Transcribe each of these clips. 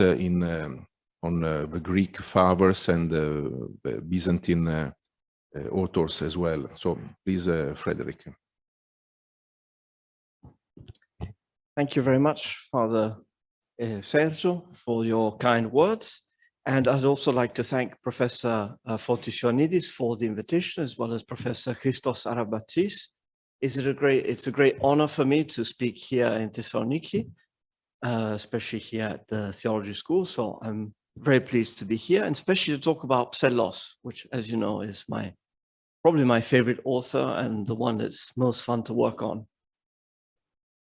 on the Greek fathers and the Byzantine authors as well. So please, Frederick. Thank you very much, Father Sergio, for your kind words. And I'd also like to thank Professor Fotisioannidis for the invitation, as well as Professor Christos Arabatsis. It's a great honor for me to speak here in Thessaloniki, especially here at the theology school. So I'm very pleased to be here, and especially to talk about Psellos, which, as you know, is probably my favorite author and the one that's most fun to work on.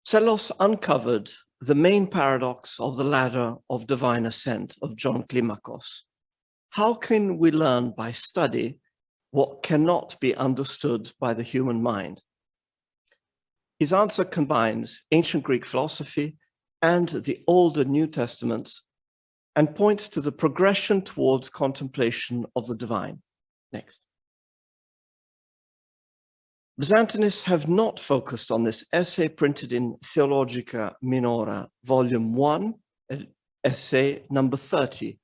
Psellos uncovered the main paradox of the ladder of divine ascent of John Klimakos. How can we learn by study what cannot be understood by the human mind? His answer combines ancient Greek philosophy and the older New Testaments and points to the progression towards contemplation of the divine. Next. Byzantinists have not focused on this essay printed in Theologica Minora, Volume 1, essay number 30,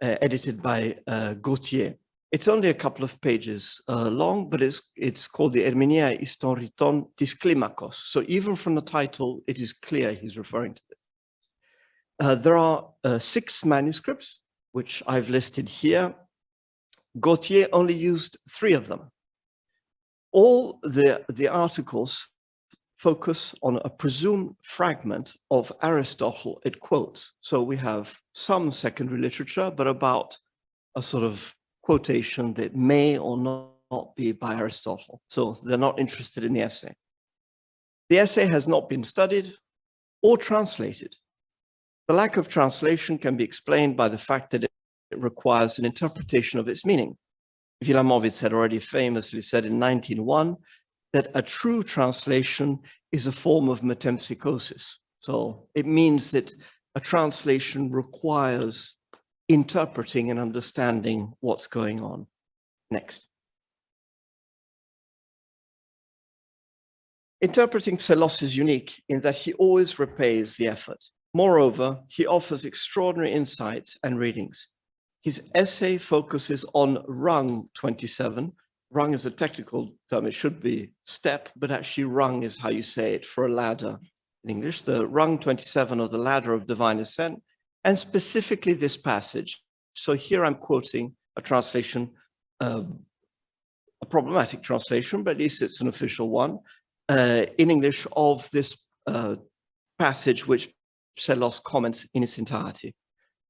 edited by Gautier. It's only a couple of pages long, but it's called the Ερμηνεία Historiton tis Climacus. So even from the title, it is clear he's referring to this. There are 6 manuscripts, which I've listed here. Gautier only used 3 of them. All the articles focus on a presumed fragment of Aristotle it quotes. So we have some secondary literature, but about a sort of quotation that may or not be by Aristotle. So they're not interested in the essay. The essay has not been studied or translated. The lack of translation can be explained by the fact that it requires an interpretation of its meaning. Wilamowitz had already famously said in 1901 that a true translation is a form of metempsychosis. So it means that a translation requires interpreting and understanding what's going on. Next. Interpreting Psellos is unique in that he always repays the effort. Moreover, he offers extraordinary insights and readings. His essay focuses on rung 27. Rung is a technical term. It should be step, but actually rung is how you say it for a ladder in English. The rung 27 of the ladder of divine ascent, and specifically this passage. So here I'm quoting a translation, a problematic translation, but at least it's an official one, in English of this passage which Psellos comments in its entirety.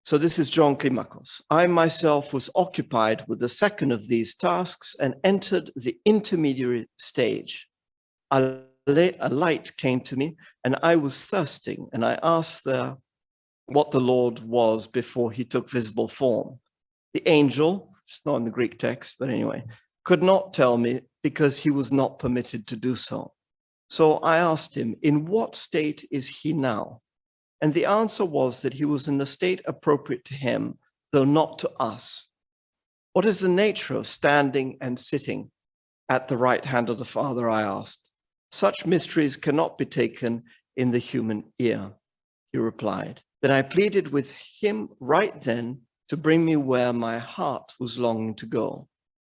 So this is John Klimakos. I myself was occupied with the second of these tasks and entered the intermediary stage. A light came to me and I was thirsting, and I asked there what the Lord was before he took visible form. The angel, it's not in the Greek text, but anyway, could not tell me because he was not permitted to do so. So I asked him, in what state is he now? And the answer was that he was in the state appropriate to him, though not to us. What is the nature of standing and sitting at the right hand of the Father, I asked. Such mysteries cannot be taken in the human ear, he replied. Then I pleaded with him right then to bring me where my heart was longing to go.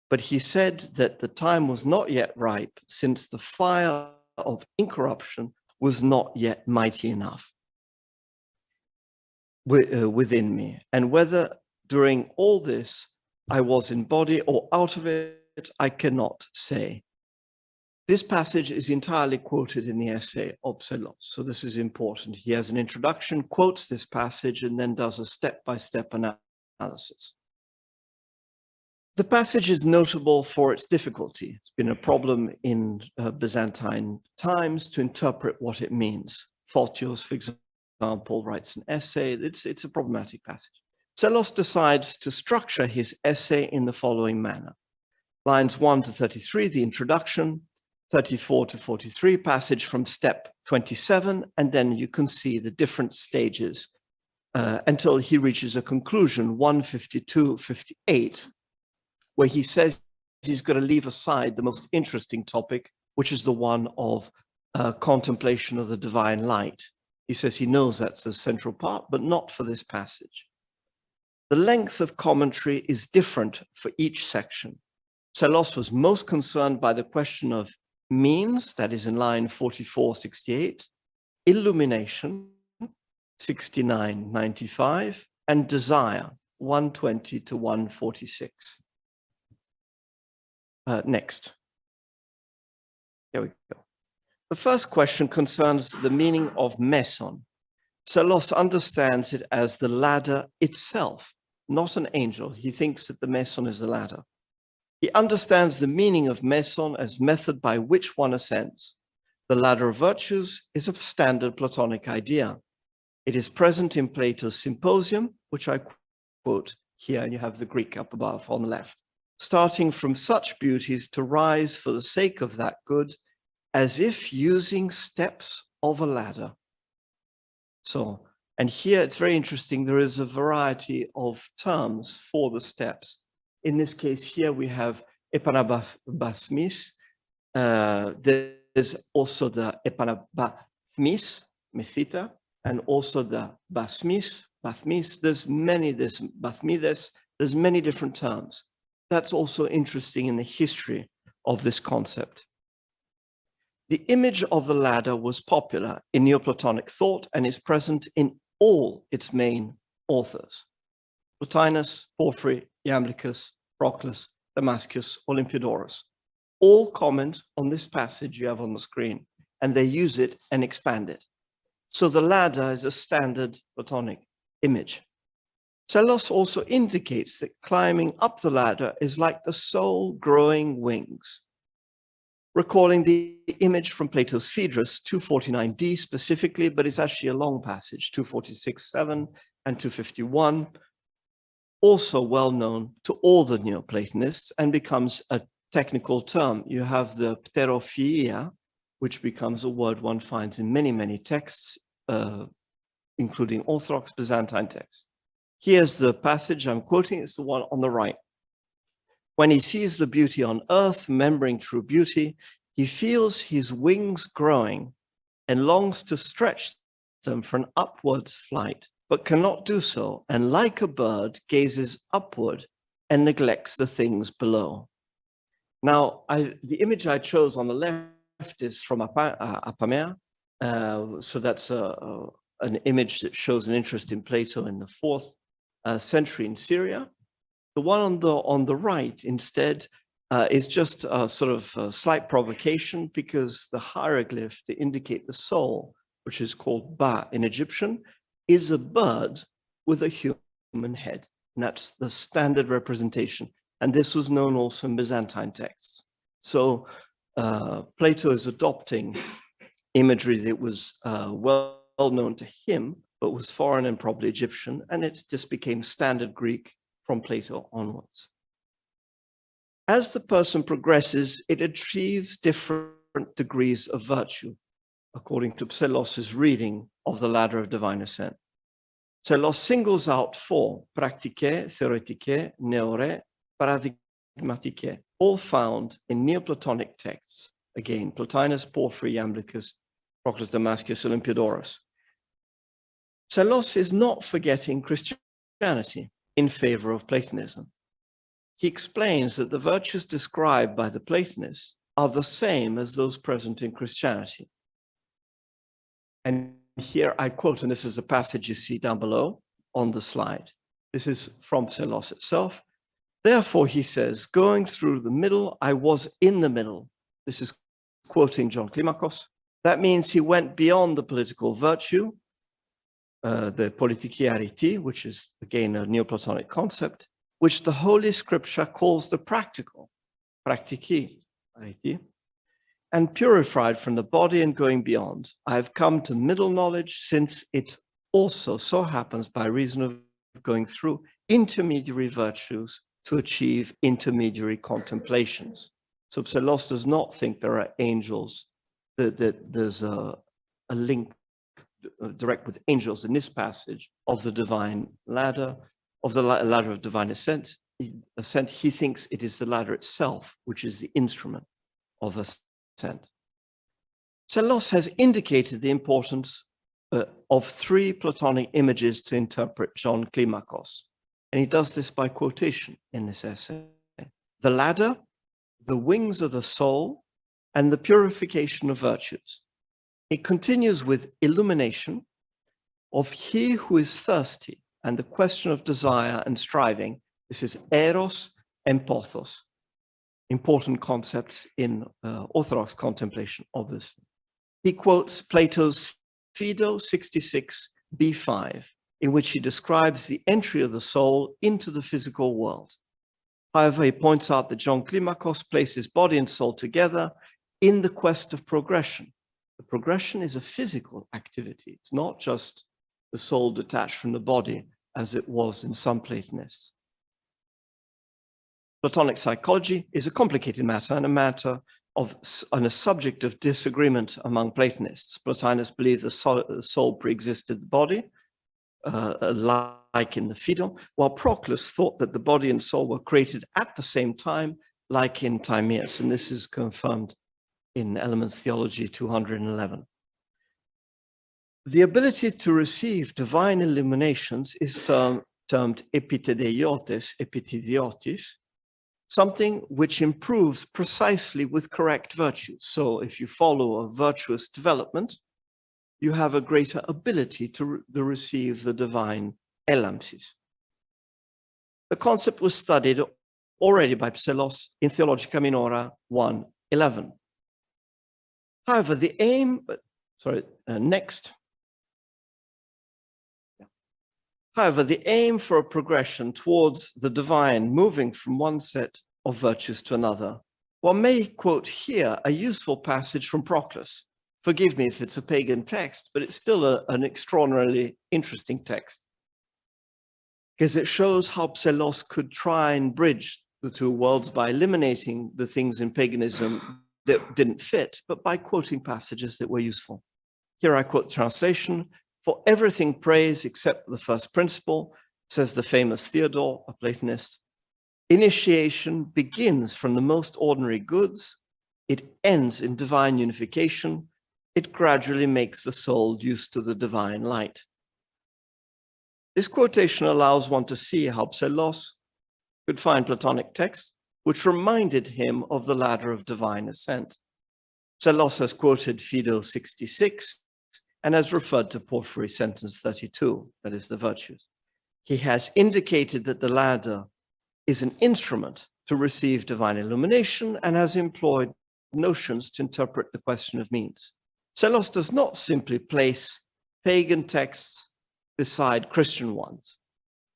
But he said that the time was not yet ripe, since the fire of incorruption was not yet mighty enough within me. And whether during all this I was in body or out of it, I cannot say. This passage is entirely quoted in the essay of Psellos, so this is important. He has an introduction, quotes this passage, and then does a step-by-step analysis. The passage is notable for its difficulty. It's been a problem in Byzantine times to interpret what it means. Photios, for example, writes an essay. It's a problematic passage. Psellos decides to structure his essay in the following manner. Lines 1 to 33, the introduction, 34 to 43, passage from step 27, and then you can see the different stages until he reaches a conclusion, 152, 58, where he says he's going to leave aside the most interesting topic, which is the one of contemplation of the divine light. He says he knows that's the central part, but not for this passage. The length of commentary is different for each section. Psellos was most concerned by the question of means, that is in line 44-68, illumination, 69-95, and desire, 120 to 146. Next. Here we go. The first question concerns the meaning of meson. Psellos understands it as the ladder itself, not an angel. He thinks that the meson is the ladder. He understands the meaning of meson as method by which one ascends. The ladder of virtues is a standard Platonic idea. It is present in Plato's Symposium, which I quote here, and you have the Greek up above on the left. Starting from such beauties to rise for the sake of that good, as if using steps of a ladder. So, and here it's very interesting, there is a variety of terms for the steps. In this case here we have epanabasmis, there's also the epanabathmis, methita, and also the bathmis, there's many different terms. That's also interesting in the history of this concept. The image of the ladder was popular in Neoplatonic thought and is present in all its main authors. Plotinus, Porphyry, Iamblichus, Proclus, Damascus, Olympiodorus. All comment on this passage you have on the screen, and they use it and expand it. So the ladder is a standard Platonic image. Psellos also indicates that climbing up the ladder is like the soul growing wings. Recalling the image from Plato's Phaedrus, 249d specifically, but it's actually a long passage, 246-7 and 251, also well known to all the Neoplatonists and becomes a technical term. You have the pterophiia, which becomes a word one finds in many, many texts, including Orthodox Byzantine texts. Here's the passage I'm quoting, it's the one on the right. When he sees the beauty on earth, remembering true beauty, he feels his wings growing and longs to stretch them for an upwards flight, but cannot do so, and like a bird, gazes upward and neglects the things below. Now, the image I chose on the left is from Apamer. So that's an image that shows an interest in Plato in the 4th century in Syria. The one on the right, instead, is just a sort of a slight provocation because the hieroglyph to indicate the soul, which is called Ba in Egyptian, is a bird with a human head. And that's the standard representation. And this was known also in Byzantine texts. So Plato is adopting imagery that was well known to him, but was foreign and probably Egyptian, and it just became standard Greek from Plato onwards. As the person progresses, it achieves different degrees of virtue, according to Psellos' reading of the ladder of divine ascent. Psellos singles out 4, praktike, theoretike, neore, paradigmatike, all found in Neoplatonic texts. Again, Plotinus, Porphyry, Iamblichus, Proclus, Damascus, Olympiodorus. Psellos is not forgetting Christianity in favor of Platonism. He explains that the virtues described by the Platonists are the same as those present in Christianity. And here I quote, and this is a passage you see down below on the slide. This is from Psellos itself. Therefore, he says, going through the middle, I was in the middle. This is quoting John Klimakos. That means he went beyond the political virtue, the politikiarity, which is again a Neoplatonic concept, which the Holy Scripture calls the practical, praktiki, and purified from the body and going beyond. I have come to middle knowledge, since it also so happens by reason of going through intermediary virtues to achieve intermediary contemplations. So Psellos does not think there are angels, that there's a link direct with angels in this passage of the divine ladder, of the ladder of divine ascent. He thinks it is the ladder itself, which is the instrument of ascent. Psellos has indicated the importance of 3 Platonic images to interpret John Klimakos. And he does this by quotation in this essay. The ladder, the wings of the soul, and the purification of virtues. It continues with illumination of he who is thirsty and the question of desire and striving. This is eros and pothos. Important concepts in Orthodox contemplation, obviously. He quotes Plato's Phaedo 66b5, in which he describes the entry of the soul into the physical world. However, he points out that John Klimakos places body and soul together in the quest of progression. The progression is a physical activity. It's not just the soul detached from the body, as it was in some Platonists. Platonic psychology is a complicated matter and a subject of disagreement among Platonists. Plotinus believed the soul pre-existed the body, like in the Phaedo, while Proclus thought that the body and soul were created at the same time, like in Timaeus, and this is confirmed in Elements Theology 211. The ability to receive divine illuminations is termed epitidiotis, something which improves precisely with correct virtues. So if you follow a virtuous development, you have a greater ability to receive the divine elampsis. The concept was studied already by Psellos in Theologica Minora 1:11. However, the aim, However, the aim for a progression towards the divine, moving from one set of virtues to another, one may quote here a useful passage from Proclus. Forgive me if it's a pagan text, but it's still an extraordinarily interesting text, because it shows how Psellos could try and bridge the two worlds by eliminating the things in paganism that didn't fit, but by quoting passages that were useful. Here I quote the translation: "For everything prays except the first principle," says the famous Theodore, a Platonist, "initiation begins from the most ordinary goods, it ends in divine unification, it gradually makes the soul used to the divine light." This quotation allows one to see how Psellos could find Platonic texts which reminded him of the ladder of divine ascent. Psellos has quoted Phaedo 66 and has referred to Porphyry sentence 32, that is the virtues. He has indicated that the ladder is an instrument to receive divine illumination and has employed notions to interpret the question of means. Psellos does not simply place pagan texts beside Christian ones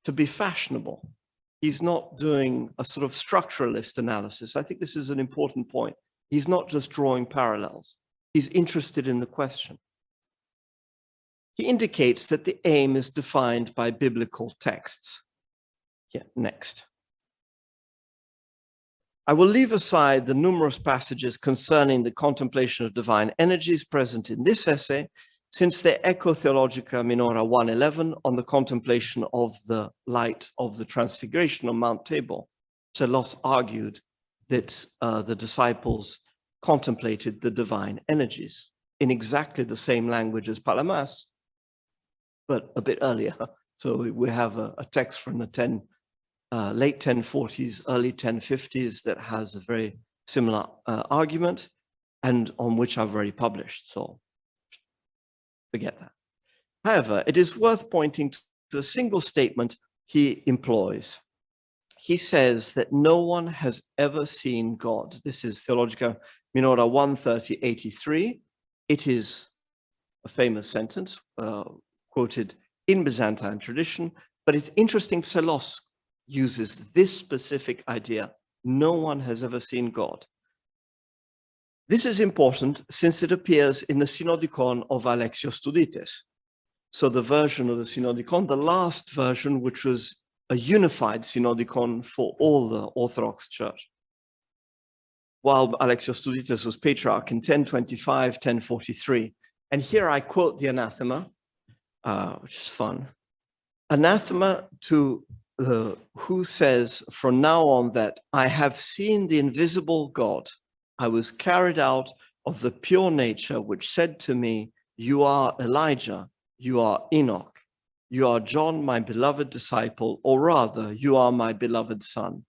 to be fashionable. He's not doing a sort of structuralist analysis. I think this is an important point. He's not just drawing parallels. He's interested in the question. He indicates that the aim is defined by biblical texts. Yeah, next. I will leave aside the numerous passages concerning the contemplation of divine energies present in this essay, since they echo Theologica Minora 1:11 on the contemplation of the light of the transfiguration on Mount Tabor. Psellos argued that the disciples contemplated the divine energies in exactly the same language as Palamas, but a bit earlier. So we have a text from the late 1040s, early 1050s that has a very similar argument and on which I've already published. So forget that. However, it is worth pointing to a single statement he employs. He says that no one has ever seen God. This is Theologica Minora 1:30-83. It is a famous sentence quoted in Byzantine tradition, but it's interesting Psellos uses this specific idea. No one has ever seen God. This is important since it appears in the Synodicon of Alexios Tudites. So the version of the Synodicon, the last version, which was a unified Synodicon for all the Orthodox Church. While Alexios Tudites was patriarch in 1025, 1043. And here I quote the anathema, which is fun. Anathema to who says from now on that I have seen the invisible God. I was carried out of the pure nature which said to me, you are Elijah, you are Enoch. You are John, my beloved disciple, or rather, you are my beloved son.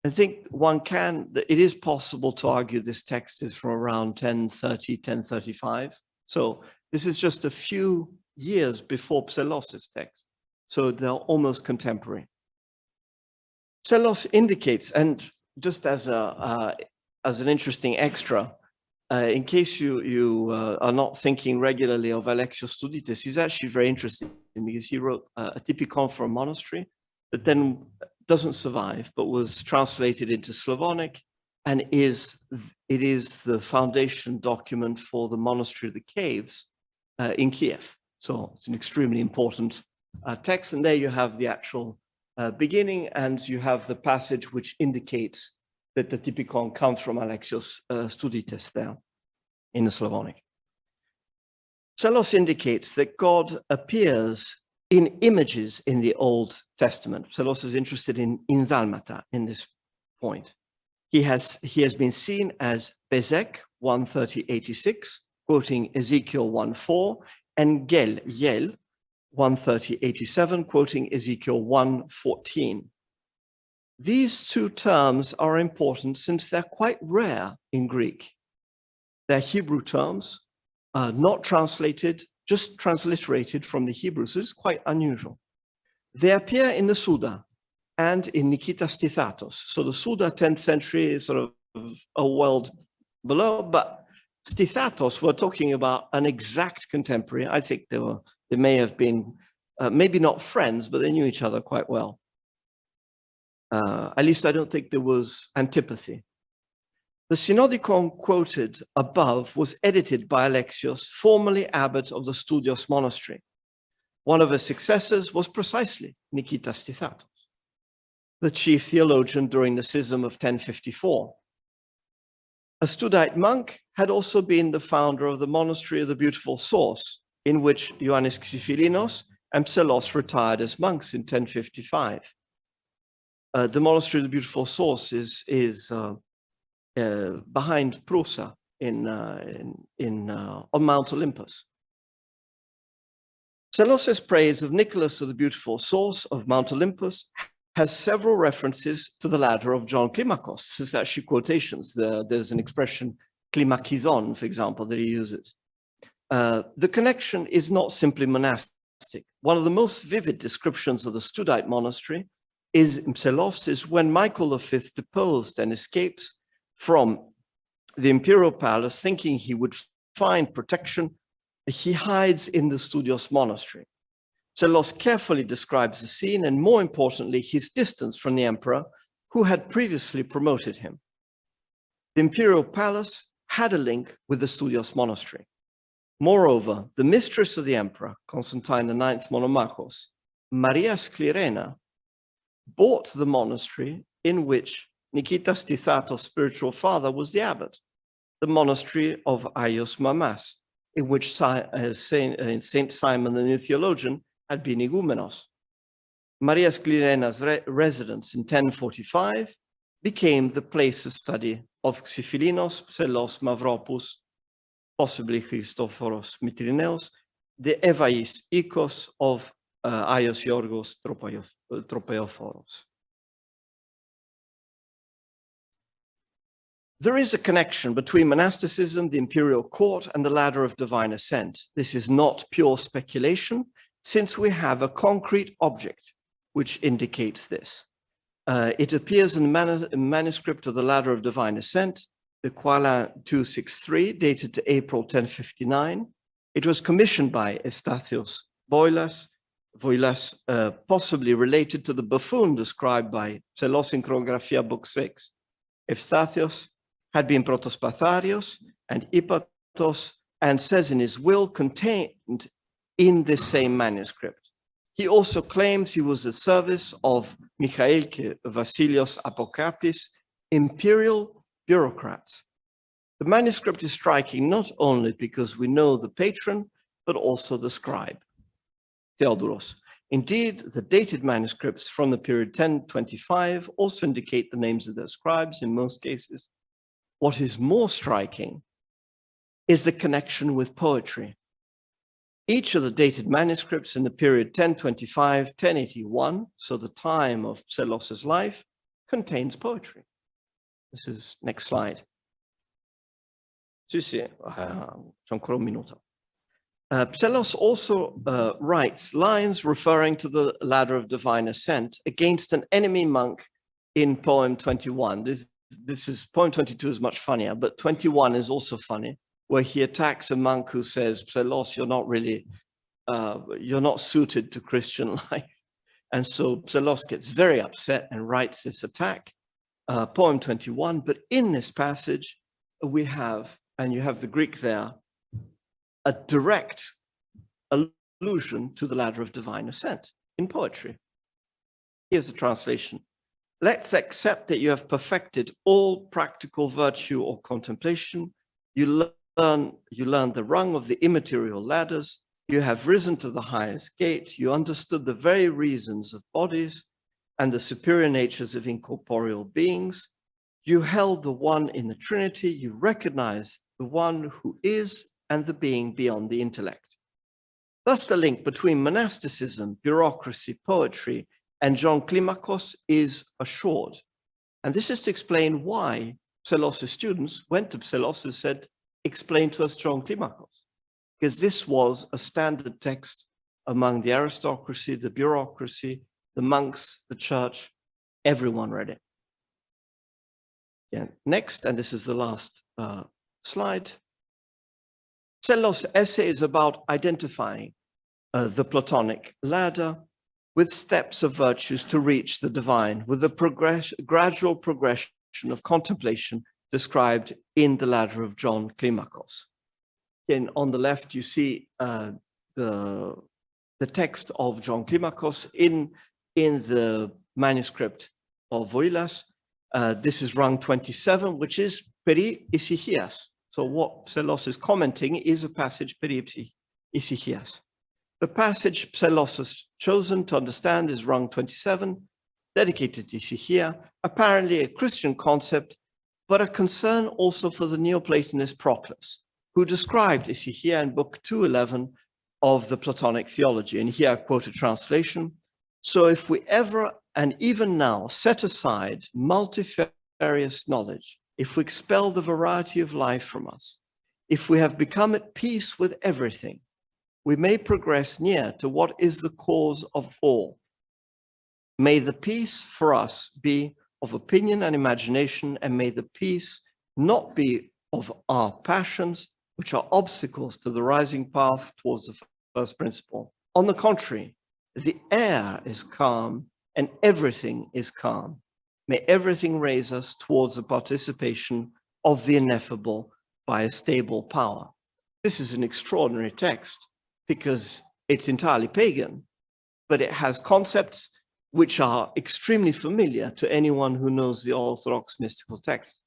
I think it is possible to argue this text is from around 1030, 1035. So this is just a few years before Psellos' text. So they're almost contemporary. Psellos indicates, and just as an interesting extra, in case you are not thinking regularly of Alexios Studites, he's actually very interesting because he wrote a typikon for a monastery that then doesn't survive, but was translated into Slavonic, and it is the foundation document for the monastery of the caves in Kiev. So it's an extremely important text, and there you have the actual beginning, and you have the passage which indicates that the typikon comes from Alexios Studites there in the Slavonic. Psellos indicates that God appears in images in the Old Testament. Psellos is interested in Dalmata in this point. He has been seen as Bezek 130:86, quoting Ezekiel 1:4, and Yel 130:87, quoting Ezekiel 1:14. These two terms are important since they're quite rare in Greek. They're Hebrew terms, not translated, just transliterated from the Hebrew, so it's quite unusual. They appear in the Suda and in Nikitas Stithatos. So the Suda, 10th century, is sort of a world below, but Stithatos, we're talking about an exact contemporary. I think they may have been, maybe not friends, but they knew each other quite well. At least I don't think there was antipathy. The Synodicon quoted above was edited by Alexios, formerly abbot of the Studios monastery. One of his successors was precisely Nikitas Stithatos, the chief theologian during the schism of 1054. A Studite monk had also been the founder of the monastery of the Beautiful Source, in which Ioannis Xyphilinos and Psellos retired as monks in 1055. The monastery of the Beautiful Source is behind Prusa on Mount Olympus. Psellos' praise of Nicholas of the Beautiful Source of Mount Olympus has several references to the ladder of John Klimakos. There's actually quotations. There's an expression, klimakizon, for example, that he uses. The connection is not simply monastic. One of the most vivid descriptions of the Studite monastery is Psellos is when Michael V deposed and escapes from the imperial palace, thinking he would find protection, he hides in the Studios monastery. Psellos carefully describes the scene and, more importantly, his distance from the emperor who had previously promoted him. The imperial palace had a link with the Studios monastery. Moreover, the mistress of the emperor, Constantine IX Monomachos, Maria Sclirena, bought the monastery in which Nikitas Stithatos' spiritual father was the abbot, the monastery of Aios Mamas, in which Saint Simon the new theologian had been igumenos. Maria Sclirena's residence in 1045 became the place of study of Xyphilinos, Psellos, Mavropous, possibly Christophoros Mitrineos, the Evais Ikos of Aios Yorgos Tropeophoros. There is a connection between monasticism, the imperial court, and the ladder of divine ascent. This is not pure speculation, since we have a concrete object which indicates this. It appears in the manuscript of the ladder of divine ascent, the Quala 263, dated to April 1059. It was commissioned by Eustathios Voilas, possibly related to the buffoon described by Psellos in Chronographia Book 6. Eustathios had been Protospatharios and Ipatos, and says in his will contained in this same manuscript. He also claims he was the service of Michael Vasilios Apokapis, imperial bureaucrats. The manuscript is striking not only because we know the patron, but also the scribe, Theodoros. Indeed, the dated manuscripts from the period 1025 also indicate the names of their scribes in most cases. What is more striking is the connection with poetry. Each of the dated manuscripts in the period 1025, 1081, so the time of Psellos' life, contains poetry. This is next slide. Sì, sì, c'è ancora un minuto. Psellos also writes lines referring to the ladder of divine ascent against an enemy monk in poem 21. Poem 22 is much funnier, but 21 is also funny, where he attacks a monk who says, Psellos, you're not suited to Christian life. And so Psellos gets very upset and writes this attack, poem 21. But in this passage, we have, and you have the Greek there, a direct allusion to the ladder of divine ascent in poetry. Here's the translation. Let's accept that you have perfected all practical virtue or contemplation. You learn the rung of the immaterial ladders. You have risen to the highest gate. You understood the very reasons of bodies and the superior natures of incorporeal beings. You held the one in the Trinity. You recognized the one who is and the being beyond the intellect. Thus, the link between monasticism, bureaucracy, poetry, and John Klimakos is assured. And this is to explain why Psellos' students went to Psellos and said, explain to us John Klimakos. Because this was a standard text among the aristocracy, the bureaucracy, the monks, the church, everyone read it. Yeah. Next, and this is the last slide. Psellos' essay is about identifying the Platonic ladder with steps of virtues to reach the divine, with a gradual progression of contemplation described in the ladder of John Klimakos. Again, on the left, you see the text of John Klimakos in the manuscript of Voilas. This is rung 27, which is peri ησυχίας. So what Psellos is commenting is a passage peri ησυχίας. The passage Psellos has chosen to understand is rung 27, dedicated to ησυχία, apparently a Christian concept, but a concern also for the Neoplatonist Proclus, who described ησυχία in book 211 of the Platonic theology. And here I quote a translation. So if we ever and even now set aside multifarious knowledge, if we expel the variety of life from us, if we have become at peace with everything, we may progress near to what is the cause of all. May the peace for us be of opinion and imagination, and may the peace not be of our passions, which are obstacles to the rising path towards the first principle. On the contrary, the air is calm and everything is calm. May everything raise us towards the participation of the ineffable by a stable power. This is an extraordinary text because it's entirely pagan, but it has concepts which are extremely familiar to anyone who knows the Orthodox mystical text.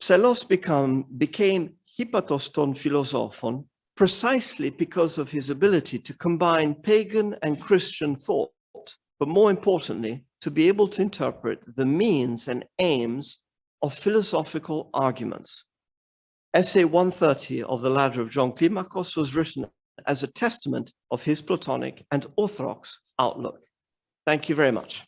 Psellos became hypatoston philosophon precisely because of his ability to combine pagan and Christian thought, but more importantly, to be able to interpret the means and aims of philosophical arguments. Essay 130 of the ladder of John Klimakos was written as a testament of his Platonic and Orthodox outlook. Thank you very much.